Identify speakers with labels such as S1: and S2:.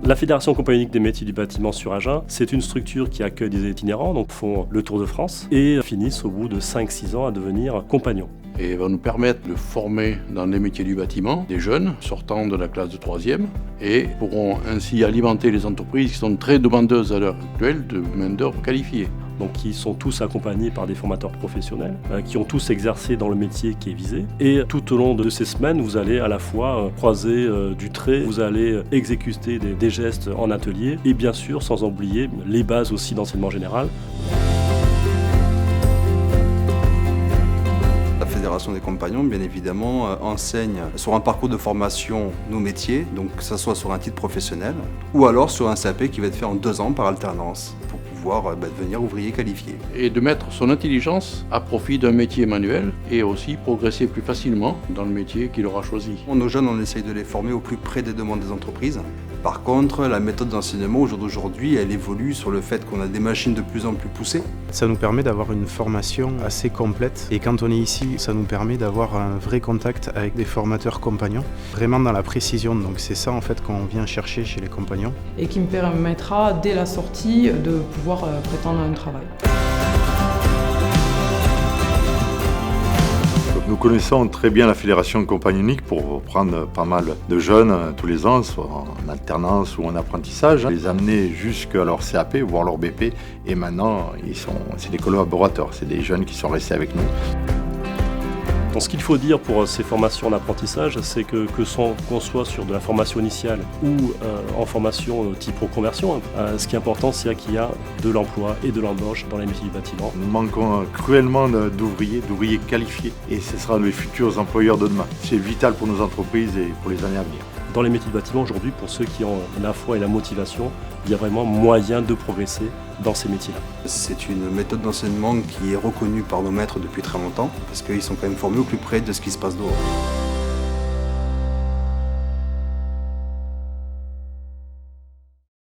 S1: La Fédération compagnonnique des métiers du bâtiment sur Agen, c'est une structure qui accueille des itinérants, donc font le tour de France et finissent au bout de 5-6 ans à devenir compagnons.
S2: Et va nous permettre de former dans les métiers du bâtiment des jeunes sortant de la classe de 3e et pourront ainsi alimenter les entreprises qui sont très demandeuses à l'heure actuelle de main-d'œuvre qualifiée.
S1: Donc qui sont tous accompagnés par des formateurs professionnels, qui ont tous exercé dans le métier qui est visé. Et tout au long de ces semaines, vous allez à la fois croiser du trait, vous allez exécuter des gestes en atelier et bien sûr, sans oublier les bases aussi d'enseignement général.
S3: La Fédération des compagnons, bien évidemment, enseigne sur un parcours de formation nos métiers, donc que ce soit sur un titre professionnel ou alors sur un CAP qui va être fait en 2 ans par alternance pour pouvoir devenir ouvrier qualifié.
S2: Et de mettre son intelligence à profit d'un métier manuel et aussi progresser plus facilement dans le métier qu'il aura choisi.
S3: Nos jeunes, on essaye de les former au plus près des demandes des entreprises. Par contre, la méthode d'enseignement au jour d'aujourd'hui, elle évolue sur le fait qu'on a des machines de plus en plus poussées.
S4: Ça nous permet d'avoir une formation assez complète et quand on est ici, ça nous permet d'avoir un vrai contact avec des formateurs compagnons, vraiment dans la précision. Donc c'est ça en fait qu'on vient chercher chez les compagnons.
S5: Et qui me permettra dès la sortie de pouvoir prétendre à un travail.
S6: Nous connaissons très bien la Fédération compagnonnique pour prendre pas mal de jeunes tous les ans, soit en alternance ou en apprentissage, les amener jusqu'à leur CAP, voire leur BP, et maintenant c'est des collaborateurs, c'est des jeunes qui sont restés avec nous.
S1: Donc, ce qu'il faut dire pour ces formations en apprentissage, c'est qu'on soit sur de la formation initiale ou en formation type reconversion, ce qui est important, c'est qu'il y a de l'emploi et de l'embauche dans les métiers du bâtiment.
S6: Nous manquons cruellement d'ouvriers qualifiés, et ce sera les futurs employeurs de demain. C'est vital pour nos entreprises et pour les années à venir.
S1: Dans les métiers du bâtiment aujourd'hui, pour ceux qui ont la foi et la motivation, il y a vraiment moyen de progresser dans ces métiers-là.
S3: C'est une méthode d'enseignement qui est reconnue par nos maîtres depuis très longtemps, parce qu'ils sont quand même formés au plus près de ce qui se passe dehors.